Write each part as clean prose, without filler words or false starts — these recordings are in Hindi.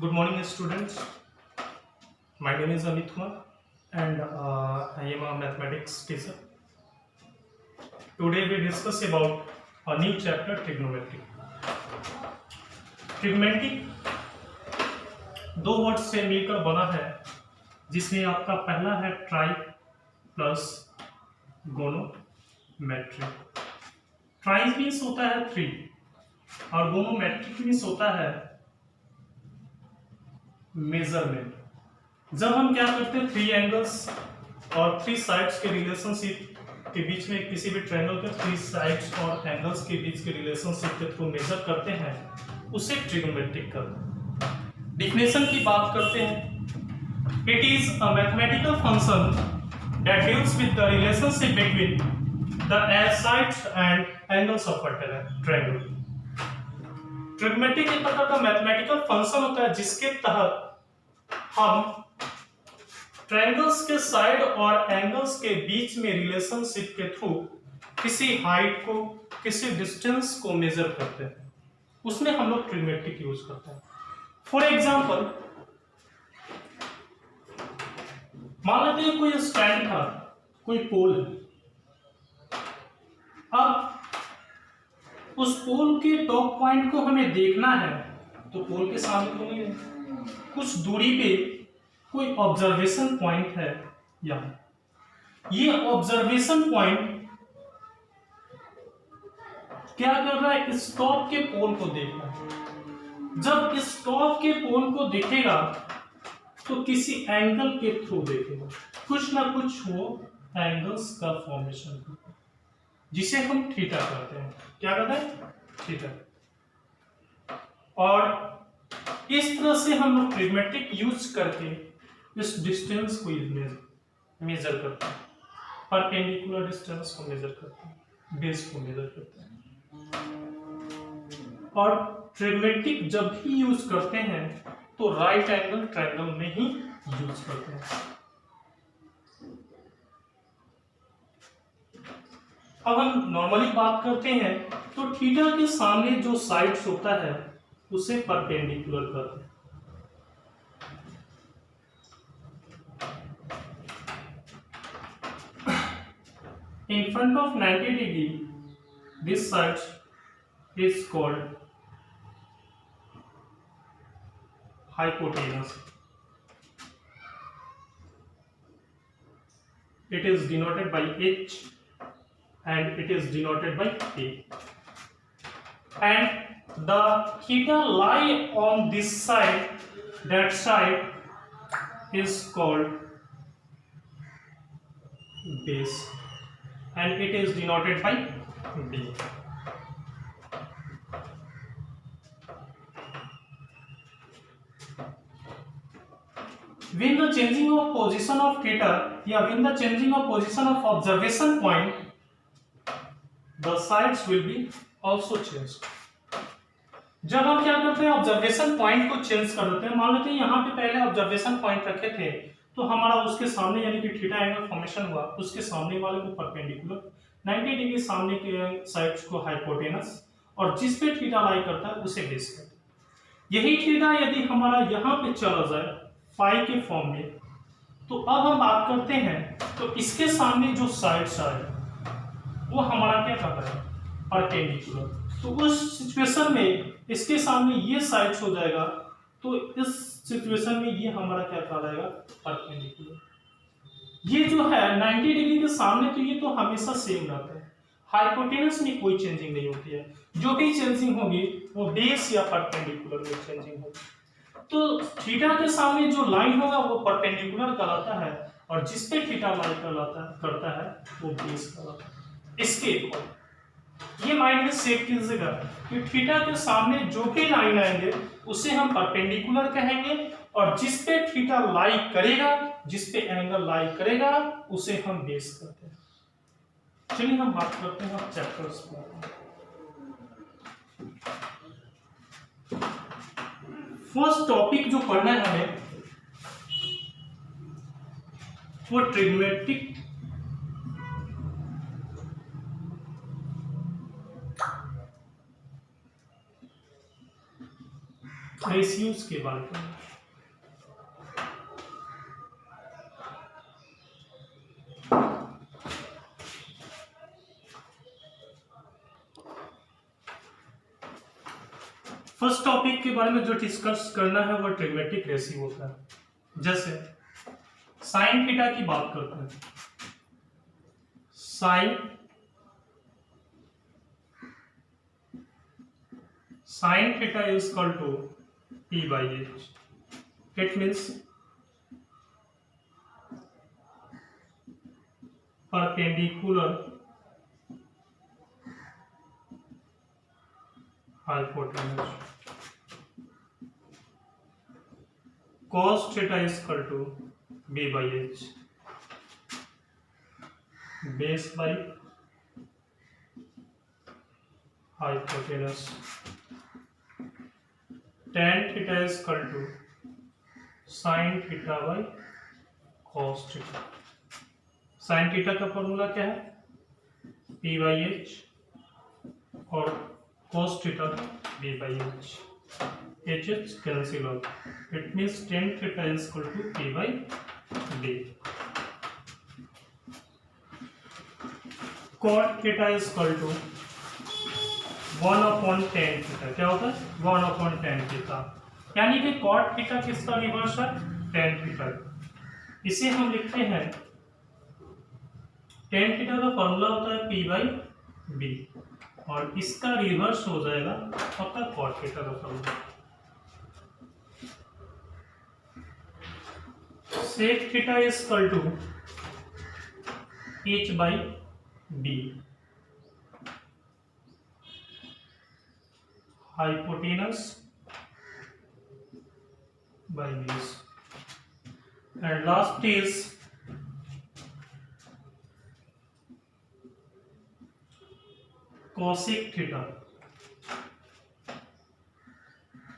Good morning, students. My name is Amit Kumar, and I am a mathematics teacher. Today we discuss about a new chapter, trigonometry. Trigonometry दो वर्ड से मिलकर बना है, जिसमें आपका पहला है ट्राई प्लस गोनोमेट्री. ट्राई मीन्स होता है 3 और गोनोमेट्रिक मीन्स होता है मेजरमेंट. जब हम क्या करते हैं 3 एंगल्स और 3 साइड्स के रिलेशनशिप के बीच में किसी भी ट्रायंगल के 3 साइड्स और एंगल्स के बीच के रिलेशनशिप के थ्रू मेजर करते हैं, उसे ट्रिग्नोमेट्रिक कहते हैं. डिफिनेशन की बात करते हैं. It is a mathematical function that deals with the relationship between the sides and angles of a triangle. Trigonometry एक प्रकार का मैथमेटिकल फंक्शन होता है जिसके तहत हम ट्रायंगल्स के साइड और एंगल्स के बीच में रिलेशनशिप के थ्रू किसी हाइट को, किसी डिस्टेंस को मेजर करते हैं. उसमें हम लोग ट्रिग्नोमेट्रिक यूज करते हैं. फॉर एग्जांपल, मान लेते हैं कोई स्टैंड था, कोई पोल है. अब उस पोल के टॉप पॉइंट को हमें देखना है, तो पोल के सामने तो नहीं है, कुछ दूरी पे कोई ऑब्जर्वेशन पॉइंट है. यहां ये ऑब्जर्वेशन पॉइंट क्या कर रहा है? इस टॉप के पोल को देख रहा है. जब इस टॉप के पोल को देखेगा तो किसी एंगल के थ्रू देखेगा, कुछ ना कुछ वो एंगल्स का फॉर्मेशन होगा, जिसे हम थीटा कहते हैं. क्या कहते हैं? थीटा. और इस तरह से हम लोग ट्रिग्नोमेट्रिक यूज करके इस डिस्टेंस को मेजर करते हैं, परपेंडिकुलर डिस्टेंस को मेजर करते हैं, बेस को मेजर करते हैं. और ट्रिग्नोमेट्रिक जब भी यूज करते हैं तो राइट एंगल ट्रायंगल में ही यूज करते हैं. अब हम नॉर्मली बात करते हैं तो थीटा के सामने जो साइड्स होता है उसे परपेंडिकुलर कहते हैं. In front of 90 degree, this side is called hypotenuse. It is denoted by H and it is denoted by A. And the theta lie on this side, that side is called base. And it is denoted by B. When the changing of position of theta, yeah, when the changing of position of observation point, the sides will be also changed. जब हम क्या करते हैं, ऑब्जर्वेशन पॉइंट को चेंज कर देते हैं. मान लेते हैं यहाँ पे पहले ऑब्जर्वेशन पॉइंट रखे थे, तो हमारा उसके सामने यानी कि थीटा एंगल फॉर्मेशन हुआ, उसके सामने वाले को परपेंडिकुलर, 90 डिग्री सामने के साइड्स को हाइपोटेनस, और जिस पे थीटा लाई करता है उसे बेस करते हैं. यही थीटा यदि हमारा यहाँ पे चला जाए फाई के फॉर्म में, तो अब हम बात करते हैं तो इसके सामने जो साइड्स आए वो हमारा क्या करता है? परपेंडिकुलर. तो उस सिचुएशन में इसके सामने ये साइड्स हो जाएगा, तो इस सिचुएशन में ये हमारा क्या कहलाएगा? परपेंडिकुलर. ये जो है 90 डिग्री के सामने, तो ये तो हमेशा सेम रहता है. हाइपोटेनस में कोई चेंजिंग नहीं होती है. जो भी चेंजिंग होगी वो बेस या परपेंडिकुलर में चेंजिंग होगी. तो थीटा के सामने जो लाइन होगा वो परपेंडिकुलर कहलाता है, और जिस पे थीटा लाई करता है वो बेस कहलाता है. इसके ये माइंड में सेट कीजिएगा कि थीटा के सामने जो भी लाइन आएंगे उसे हम परपेंडिकुलर कहेंगे, और जिस पे थीटा लाई करेगा, जिस पे एंगल लाई करेगा उसे हम बेस कहते हैं. चलिए हम बात करते हैं चैप्टर्स पर. फर्स्ट टॉपिक जो पढ़ना है हमें वो ट्रिग्नोमेट्रिक रेशियोज के बारे में। फर्स्ट टॉपिक के बारे में जो डिस्कस करना है वो ट्रिग्मेटिक रेशियो होता है। जैसे साइन थीटा की बात करते हैं। Sine theta is equal to P by H. It means perpendicular hypotenuse. Cos theta is equal to B by H. Base by hypotenuse. Tan theta is equal to sin theta by cos theta. sin theta का फॉर्मूला क्या है? P by H और cos theta B by H. H cancel out. It means tan theta is equal to P by B. Cot theta is equal to 1 upon tan theta. क्या होता है? 1 upon tan theta. यानी कि cot theta किसका रिवर्स है? tan theta. इसे हम लिखते हैं tan थीटा का फॉर्मूला होता है P by B और इसका रिवर्स हो जाएगा आपका cot थीटा का formula. sec theta is equal to H by B। hypotenuse by base, and last is cosec theta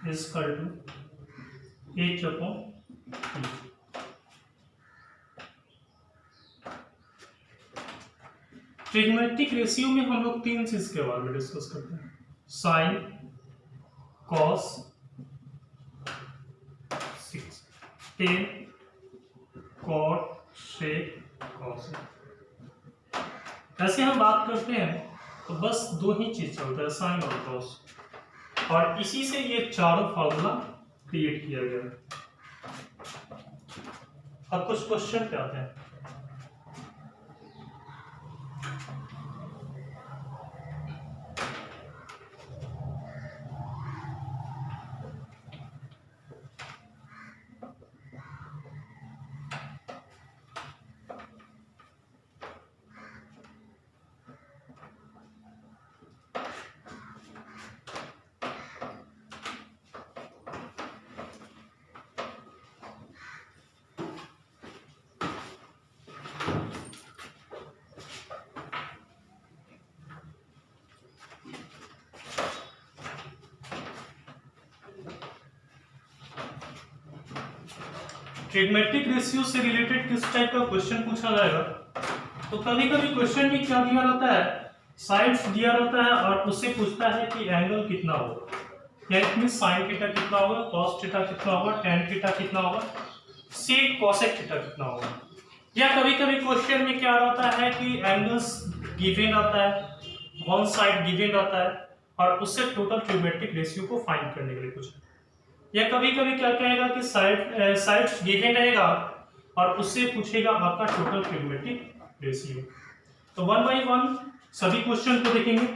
is equal to H upon P। Trigonometric ratio में हम लोग तीन चीज के बारे में डिस्कस करते हैं। साइन, कॉस, टेन, कॉट, सेक, कॉसेक। ऐसे हम बात करते हैं तो बस दो ही चीज चलता है, साइन और कॉस, और इसी से ये चारों फॉर्मूला क्रिएट किया गया। अब कुछ क्वेश्चन पे आते हैं। ट्रिग्मेटिक रेशियो से रिलेटेड किस टाइप का क्वेश्चन पूछा जाएगा? तो कभी कभी क्वेश्चन में क्या दिया रहता है, साइड्स दिया रहता है और उससे पूछता है कि एंगल कितना होगा, या इट मींस साइन थीटा कितना होगा, कॉस थीटा कितना होगा, टेन थीटा कितना होगा, सेक कोसेक थीटा कितना होगा। या कभी कभी क्वेश्चन में क्या रहता है कि एंगल्स गिवन रहता है, वन साइड गिवन रहता है और उससे टोटल ट्रिग्मेटिक रेशियो को फाइंड करने के लिए पूछा। या कभी कभी क्या कहेगा कि साइड्स गिवन रहेगा और उससे पूछेगा आपका टोटल ट्रिग्मेटिक रेशियो। तो वन बाय वन सभी क्वेश्चन को देखेंगे।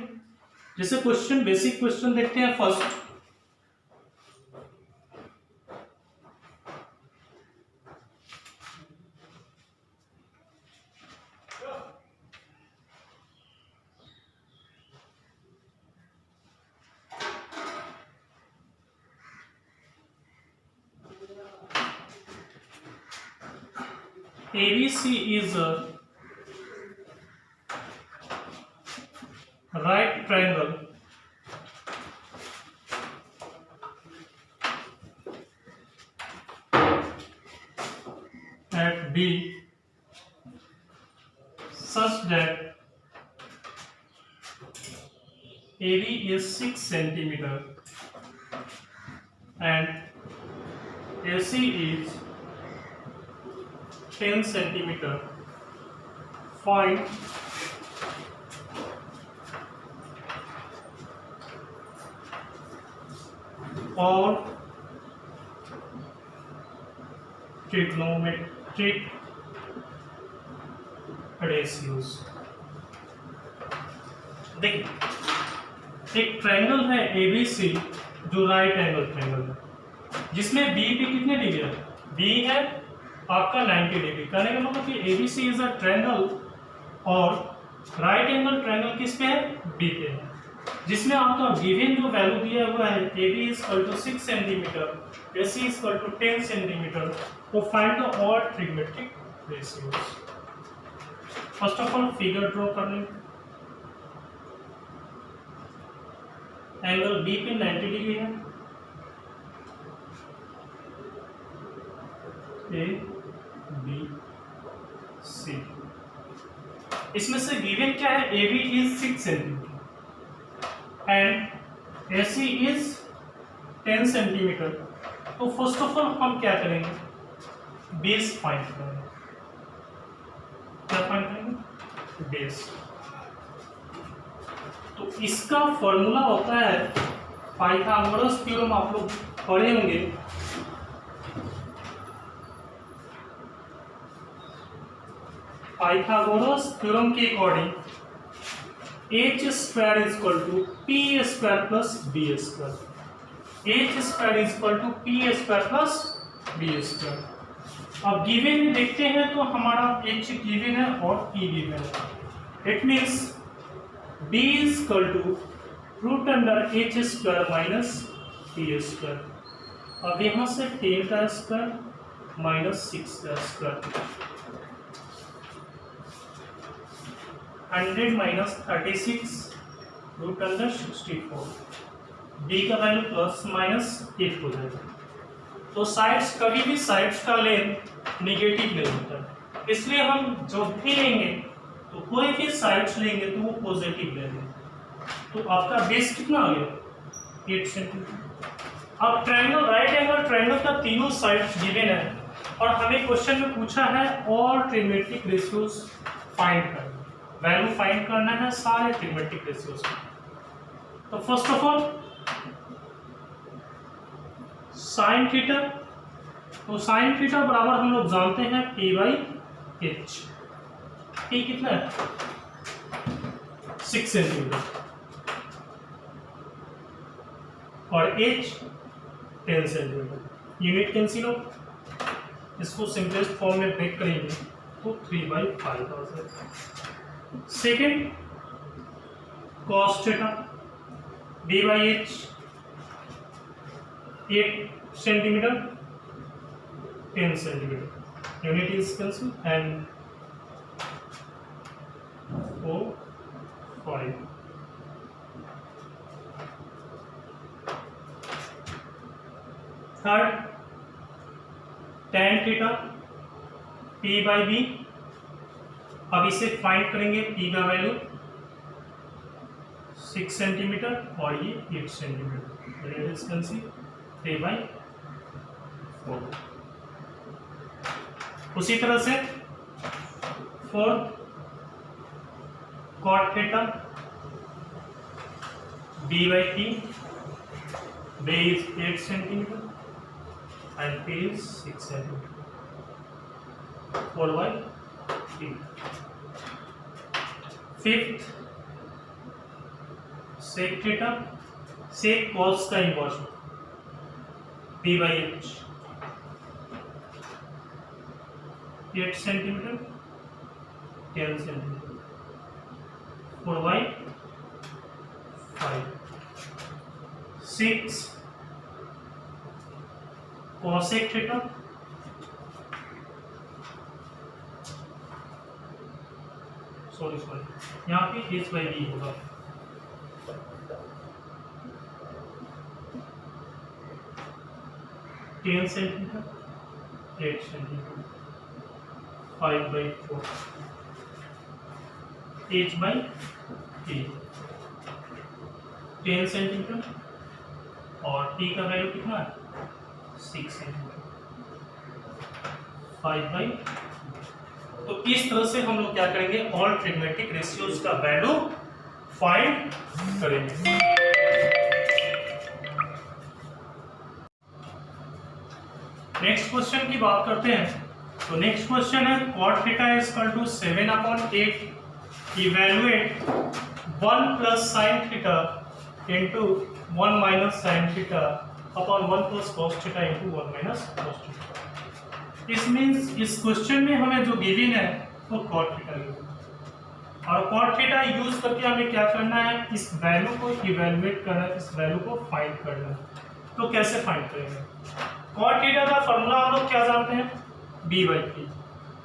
जैसे क्वेश्चन, बेसिक क्वेश्चन देखते हैं first. ABC is a right triangle at B such that AB is 6 centimeter and AC is 10 centimeter. Find all trigonometric ratios. देखिए एक ट्रायंगल है ABC जो राइट एंगल ट्रायंगल है, जिसमें बी पे कितने डिग्री है? बी है आपका 90 डिग्री। कहने का मतलब कि ABC इज अ ट्रायंगल और राइट एंगल ट्रायंगल किस पे है? बी पे है, जिसमें आपका गिवन जो वैल्यू दिया हुआ है AB is equal to 6 centimetre, AC is equal to 10 centimetre. तो find the all trigonometric ratios. First of all figure draw करने, एंगल बी पे 90 डिग्री है, ए बी सी। इसमें से गिवन क्या है? AB is 6 centimetre and AC is 10 centimetre. तो फर्स्ट ऑफ ऑल हम क्या करेंगे? बेस फाइंड करेंगे। क्या फाइंड करेंगे? बेस। तो इसका फॉर्मूला होता है पाइथागोरस थ्योरम, आप लोग पढ़े होंगे। पाइथागोरस थ्योरम के according h square is equal to P square plus B square. h square is equal to P square plus B square. अब गिवन में देखते हैं तो हमारा h गिवन है और p गिवन है। It means b is equal to root under h square minus p square. अब यहाँ से 10 का स्क्वायर माइनस 6 का square, 100 minus 36 root under 64। b का वैल्यू प्लस माइनस 8 हो जाएगा। तो साइड्स, कभी भी साइड्स का लेंथ नेगेटिव नहीं होता है, इसलिए हम जो भी लेंगे तो कोई भी साइड्स लेंगे तो वो पॉजिटिव लेंगे। तो आपका बेस कितना आ गया? 8 सेंटीमीटर। अब ट्रायंगल, राइट एंगल ट्रायंगल का तीनों साइड्स गिवन है और हमें क्वेश्चन में पूछा है ऑल ट्रिग्मेट्रिक रेशियोज फाइंड करना, वैल्यू फाइंड करना है सारे ट्रिग्मेट्रिक रेशियोज का। तो first of all sine theta, तो साइन थीटा बराबर हम लोग जानते हैं P बाई H। P कितना है? 6 सेंटीमीटर और H 10 सेंटीमीटर। यूनिट कैंसिल हो, इसको सिंपलेस्ट फॉर्म में ब्रेक करेंगे तो 3/5 आ जाएगा। Second cos theta B by H 8 centimetre 10 centimetre. Unit is cancel and 4 5। Third tan theta P by B। अब इसे फाइंड करेंगे, P का वैल्यू 6 सेंटीमीटर और ये 8 सेंटीमीटर। Unit is cancel 3/4। उसी तरह से fourth cot theta B by P। B is 8 centimetre and P is 6 centimetre. 4/3। Fifth sec theta, sec cos का inverse P by H 8 centimetre 10 centimetre. 4/5। 6 cosec theta, sorry यहाँ पे H बाई D होगा। Ten centimetre 8 centimetre 5/4। H by D 10 centimetre और टी का वैल्यू कितना है 6 है 5/। तो इस तरह से हम लोग क्या करेंगे ऑल ट्रिग्मेटिक रेशियोज का वैल्यू फाइंड करेंगे। नेक्स्ट क्वेश्चन की बात करते हैं। तो नेक्स्ट क्वेश्चन है cot theta is equal to 7/8 evaluate 1 plus sin theta into 1 minus sin theta upon 1 plus cos theta into 1 minus cos theta. इस मींस इस क्वेश्चन में हमें जो गिवन है वो cot थीटा गिवन है और cot थीटा यूज करके हमें क्या करना है इस वैल्यू को इवैल्यूएट करना है, इस वैल्यू को फाइंड करना है। तो कैसे फाइंड करेंगे? cot थीटा का फॉर्मूला हम लोग क्या जानते हैं b/p।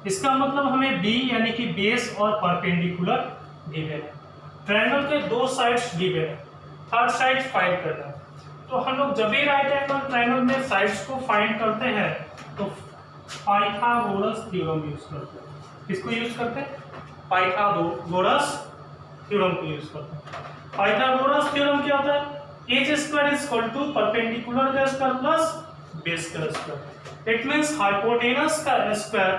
इसका मतलब हमें b यानी कि बेस और परपेंडिकुलर गिवन है, ट्रायंगल के दो साइड्स गिवन है, थर्ड साइड फाइंड करना है। तो हम लोग जब भी राइट एंगल ट्रायंगल में साइड्स को फाइंड करते हैं तो पाइथागोरस थ्योरम यूज करते हैं। किसको यूज करते हैं? पाइथागोरस थ्योरम को यूज करते हैं। पाइथागोरस थ्योरम क्या होता है? h square is equal to perpendicular का स्क्वायर प्लस बेस का स्क्वायर। इट मींस हाइपोटेनस का square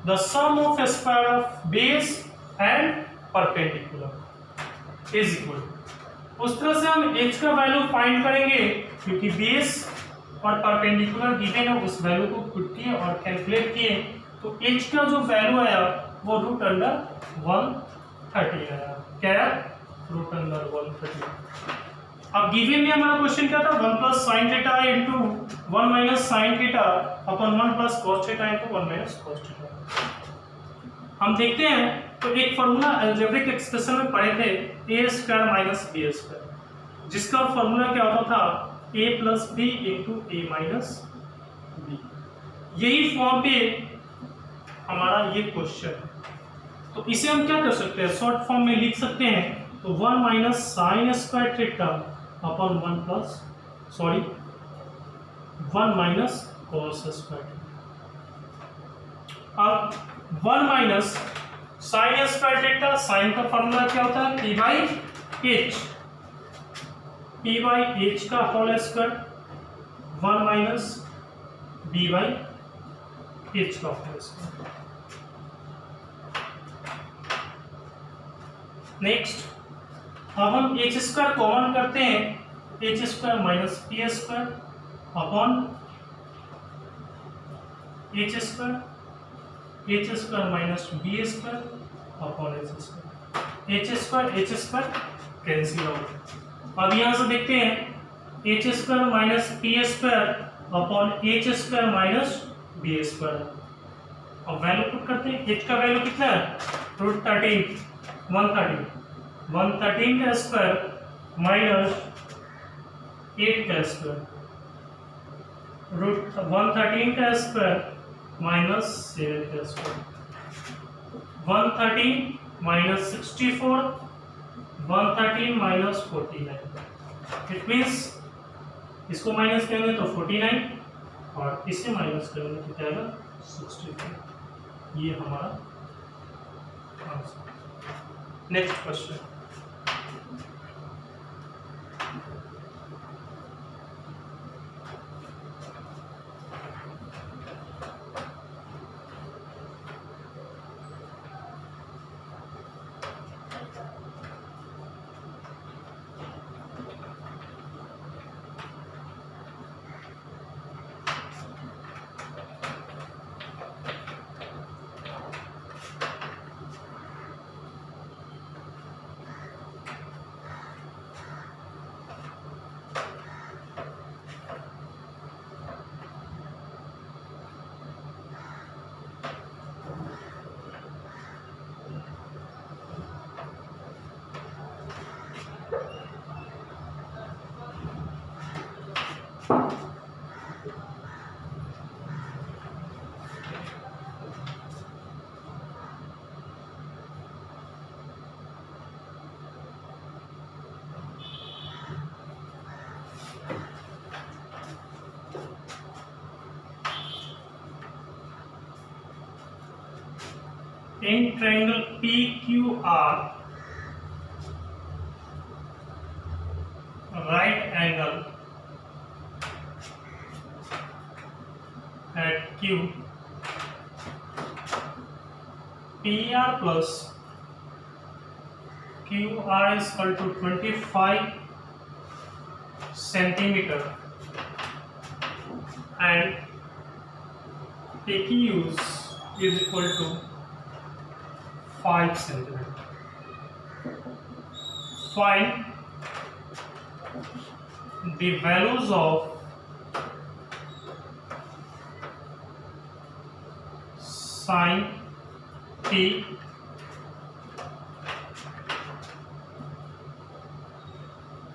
the sum of square of base and perpendicular is equal. उस तरह से हम h का वैल्यू फाइंड करेंगे क्योंकि बेस और परपेंडिकुलर गिवन है, उस वैल्यू को पुट किए और कैलकुलेट किए तो h का जो वैल्यू आया वो √130 आया। क्या है? √130। अब गिवन में हमारा क्वेश्चन क्या था 1 plus sin theta into 1 minus sin theta upon 1 plus cos theta into 1 minus cos theta. हम देखते हैं तो एक फार्मूला अलजेब्रिक एक्सप्रेशन में पढ़े थे a square minus b square, जिसका फार्मूला क्या होता था a plus b into a minus b। यही फॉर्म पे हमारा ये क्वेश्चन है। तो इसे हम क्या कर सकते हैं शॉर्ट फॉर्म में लिख सकते हैं। तो 1 minus sine square theta upon 1 minus cos square. अब 1 minus sine square theta, sine का फॉर्मूला क्या होता है p/h का होल स्क्वायर 1 माइनस b/h का होल स्क्वायर। नेक्स्ट अब हम h स्क्वायर कॉमन करते हैं, h square minus p square upon h square minus b square upon h square cancel out. अब यहाँ से देखते हैं h square minus p square upon h square minus b square. अब वैल्यू पुट करते हैं। h का वैल्यू कितना है √13 113 का स्क्वायर माइनस 8 का स्क्वायर √113 का स्क्वायर माइनस 7 का square 113 minus 64 113 minus 49। It means इसको माइनस करेंगे तो 49 और इसे माइनस करेंगे तो क्या आएगा 64। ये हमारा answer. Next question. In triangle PQR, right angle Q P R plus Q R is equal to 25 centimetre and PQs is equal to 5 centimeter. Find the values of sin P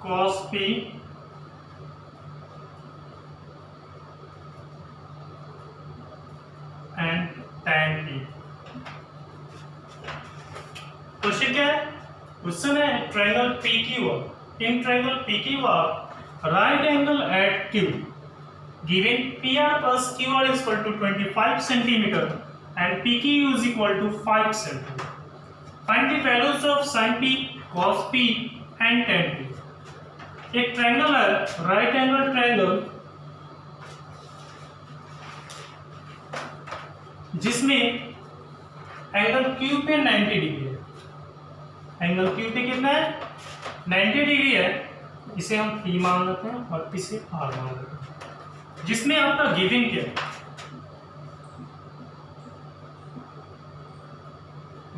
cos P and tan P. Question क्या है? क्वेश्चन है triangle PQR. In triangle PQR, right angle at Q, given PR plus QR is equal to 25 centimeter and PQ is equal to 5 centimeter. Find the values of sin P, cos P and tan P. एक ट्रायंगल है, राइट एंगल ट्रायंगल, जिसमें एंगल Q पे 90 डिग्री है. एंगल Q पे कितना है? 90 डिग्री है. इसे हम P मान लेते हैं और इसे R मान लेते हैं. जिसमें आपका गिवन क्या है?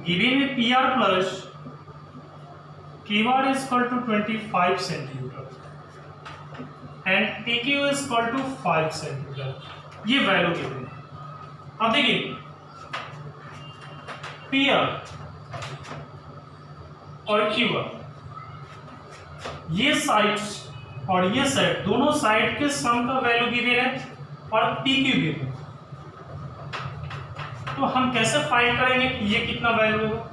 गिवन में PR plus QR is equal to 25 centimeter and PQ is equal to 5 centimeter. ये वैल्यू गिवन है. अब देखिए PR और QR, ये साइड्स और ये साइड, दोनों साइड के सम का वैल्यू गिवन है और PQ गिवन है. तो हम कैसे फाइंड करेंगे कि ये कितना वैल्यू होगा?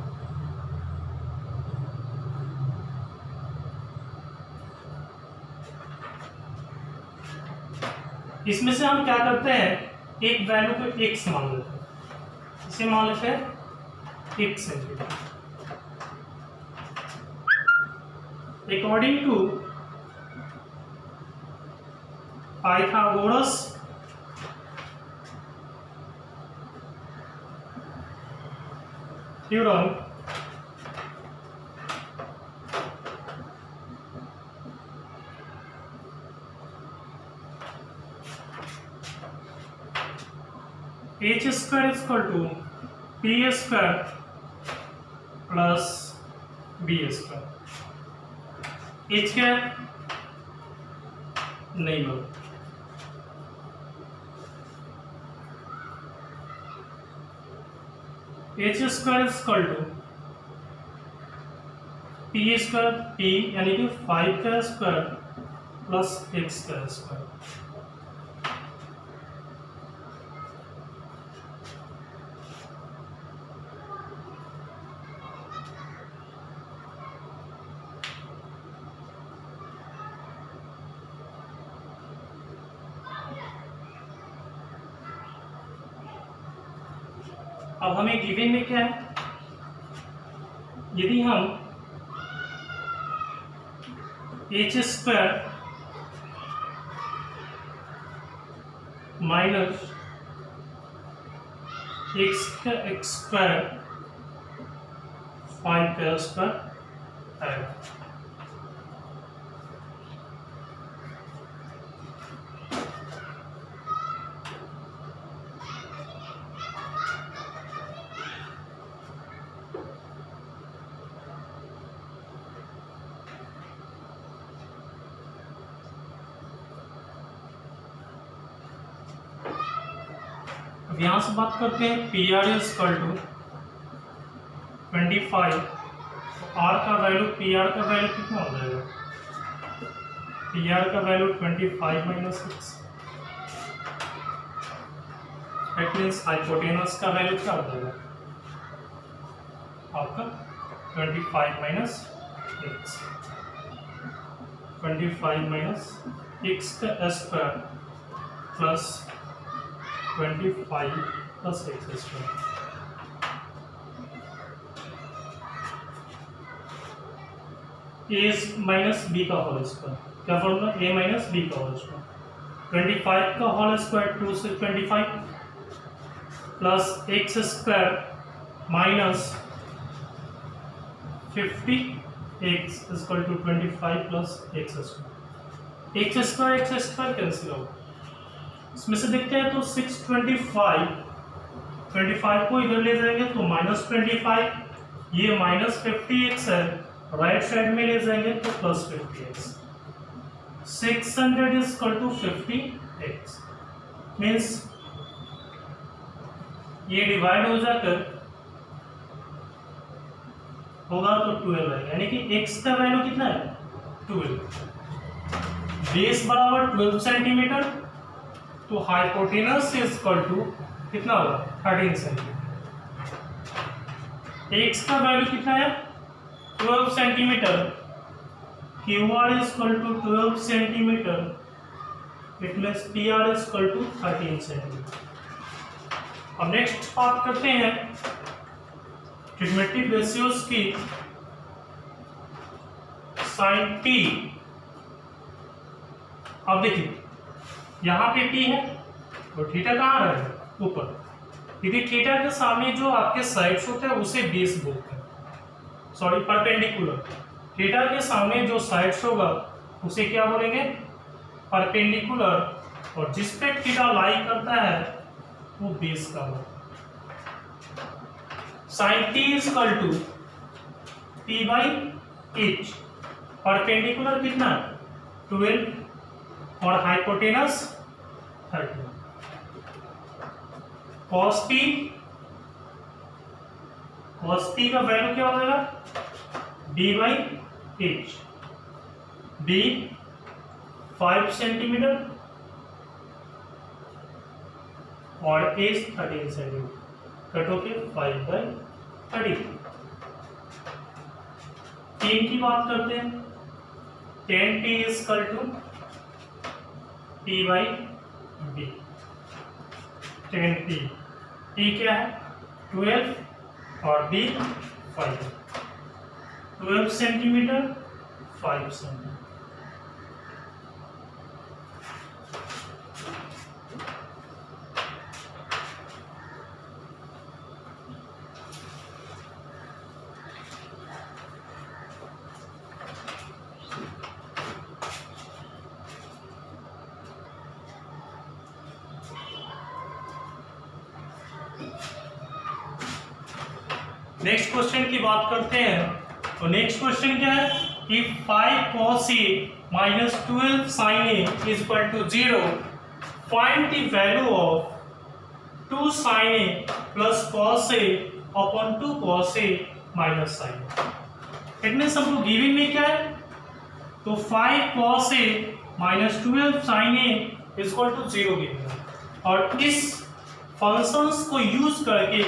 इसमें से हम क्या करते हैं, एक वैल्यू को x मान लेते हैं. इसे मान लेते हैं x centimetre. According to Pythagoras theorem, h square is equal to p square plus b square. h क्या है? नहीं लो. h square is equal to p square, p यानी कि 5 का स्क्वायर प्लस x का स्क्वायर. अब हमें गिवन में क्या है? यदि हम h स्क्वायर माइनस x का x स्क्वायर 5 का स्क्वायर है. यहां से बात करते हैं P R is equal to 25. R का वैल्यू, पी आर का वैल्यू कितना हो जाएगा? पी आर का value 25 minus 6. That means hypotenuse का वैल्यू क्या हो जाएगा आपका? 25 माइनस x. 25 माइनस x का square plus 25 plus x square. a minus B का होल स्क्वायर. क्या फॉर्मूला? a माइनस बी का होल स्क्वायर. 25 का होल स्क्वायर 2 से 25 plus X square minus 50 X equal to 25 plus X square. X square cancel होगा, इसमें से देखते हैं तो 625 को इधर ले जाएंगे तो -25, ये -50x है, राइट साइड में ले जाएंगे तो +50x। 600 is equal to 50x means ये डिवाइड हो जाकर होगा तो 12 आएगा, यानी कि x का वैल्यू कितना है 12। बेस बराबर 12 सेंटीमीटर, तो हाइपोटेनस इज इक्वल टू कितना होगा 13 सेंटीमीटर। x का वैल्यू कितना है 12 centimetre, QR is equal to 12 centimetre, it means PR is equal to 13 centimetre. अब नेक्स्ट बात करते हैं ट्रिग्मेट्रिक रेशियोज की। साइन T, अब देखिए यहाँ पे T है तो थीटा कहाँ रहेगा ऊपर, यदि थीटा के सामने जो आपके साइड्स होते हैं उसे बेस बोलते हैं, सॉरी परपेंडिकुलर। थीटा के सामने जो साइड्स होगा उसे क्या बोलेंगे परपेंडिकुलर, और जिस पे थीटा लाई करता है वो बेस का होगा। Sine T is equal to P by H, perpendicular कितना 12 और हाइपोटेनस 30। cos P का वैल्यू क्या हो जाएगा B by H, B 5 centimetre और H 13 सेंटीमीटर, कट होके 5 बाई 30। 3 की बात करते हैं, 10T is equal to P by B। 10T, T क्या है 12 और B 5, 12 centimetre 5 centimetre. Next question की बात करते हैं, तो नेक्स्ट क्वेश्चन क्या है कि 5 cos A minus 12 sin A is equal to 0, find the value of 2 sin A plus cos A upon 2 cos A minus sin A। It means हमको गिवन में क्या है तो 5 cos A minus 12 sin A is equal to 0 given है, और इस फंक्शंस को यूज करके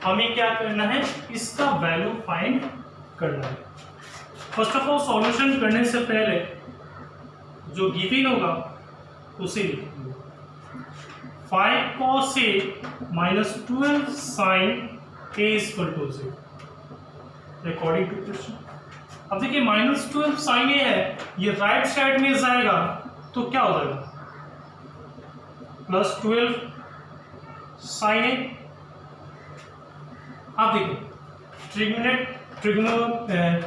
हमें क्या करना है इसका वैल्यू फाइंड करना है। फर्स्ट ऑफ ऑल सॉल्यूशन करने से पहले जो गिवन होगा उसे लिखेंगे 5 cos A minus 12 sin A is equal to 0 according to question. अब देखिए -12 sin A है, ये राइट साइड में जाएगा तो क्या हो जाएगा +12 sin A। अब देखिए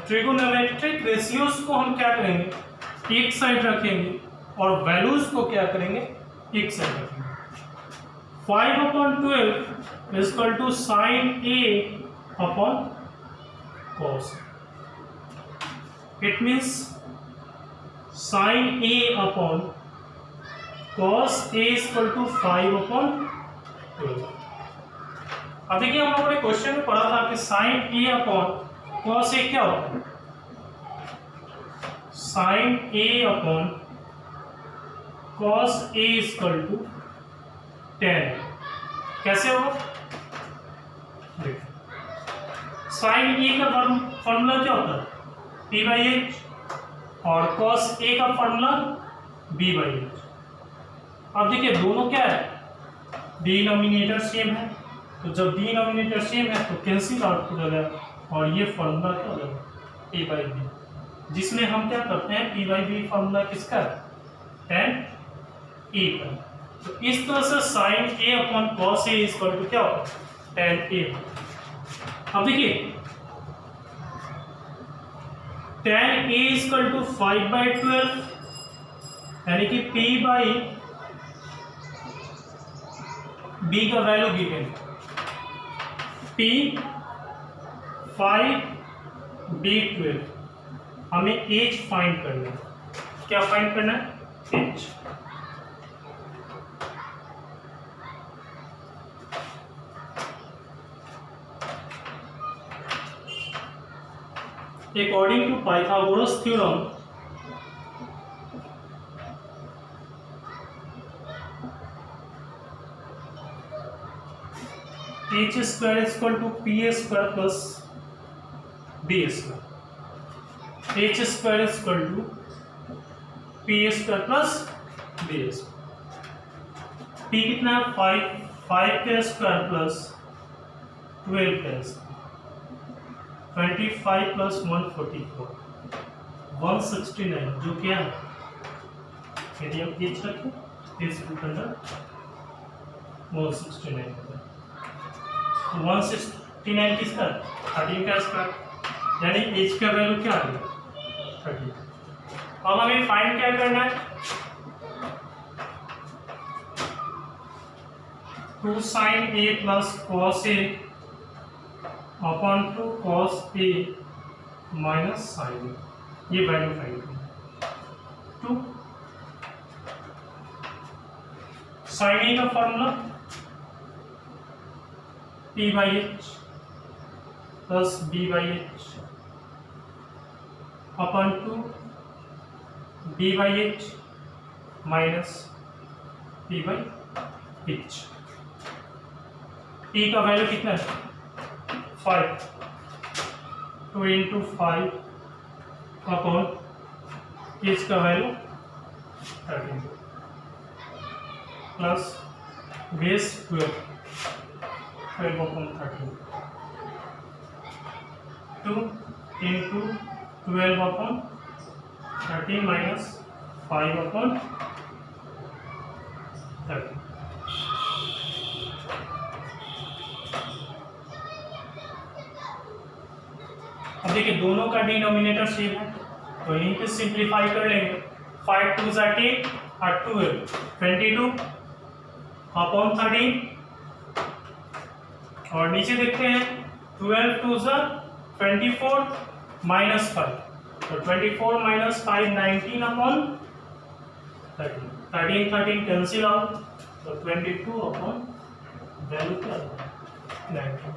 ट्रिगोनोमेट्रिक रेशियोज को हम क्या करेंगे एक साइड रखेंगे और वैल्यूज को क्या करेंगे एक साइड रखेंगे। 5/12 is equal to sin A upon cos, it means sin A upon cos A is equal to 5/12। अब देखिए हम लोगों ने क्वेश्चन में पढ़ा था कि sin A upon cos A क्या होता है, sin A upon cos A is equal to 10। कैसे होगा sin A का फॉर्मूला क्या होता है P बाई H, और cos A का फॉर्मूला B बाई H। अब देखिए दोनों क्या है डिनोमिनेटर सेम है, तो जब डिनोमिनेटर सेम है तो कैंसिल आउट हो जाएगा, और ये फॉर्मूला क्या हो जाएगा P बाई B, जिसमें हम क्या करते हैं P बाई B फॉर्मूला किसका है tan A का। तो इस तरह से sine a upon cos a is equal to क्या होगा, tan ए। अब देखिए tan a is equal to 5/12 यानी कि p बाई b का वैल्यू गिवन p 5/12। हमें एच फाइंड करना है। क्या फाइंड करना है, H. According to Pythagoras theorem, h square is equal to p square plus b square. h square is equal to p square plus b square. p कितना है, 5 का स्क्वायर प्लस 12 का स्क्वायर, 25 प्लस 144, 169, जो क्या है, यदि हम एच रखें इस अंदर 169 होगा। 169 किसका, 13 का स्क्वायर, यानी एच का वैल्यू क्या आ गया, 30। अब हमें फाइंड क्या करना है, 2 sin a plus cos a upon 2 cos a minus sin a, ये वैल्यू फाइंड करना। 2 sin a का formula p by H plus b by H upon 2 b by H minus p by H. p का वैल्यू कितना है, 5, 2 इंटू 5 अपॉन एच का value 13 plus base 12 upon 13, 2 into 12 upon 13 minus 5 upon 13। अब देखिए दोनों का डिनोमिनेटर सेम है, तो यहीं पे सिंप्लीफाई कर लेंगे। 5 2 ज़ा 10 और 12 22 अपॉन 13, और नीचे देखते हैं 12 2 ज़ा 24 माइनस 5, तो 24 माइनस 5 19 अपॉन 13, 13 13 कैंसिल आउट, तो 22 अपॉन वैल्यू क्या होगा, 19।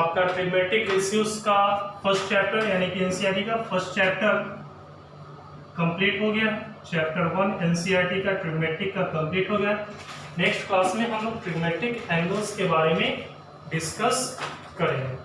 आपका ट्रिग्मेटिक रेशियोज का फर्स्ट चैप्टर यानी कि एनसीईआरटी का फर्स्ट चैप्टर कंप्लीट हो गया। चैप्टर 1 एनसीईआरटी का ट्रिग्मेटिक का कंप्लीट हो गया। नेक्स्ट क्लास में हम लोग ट्रिग्मेटिक एंगल्स के बारे में डिस्कस करेंगे।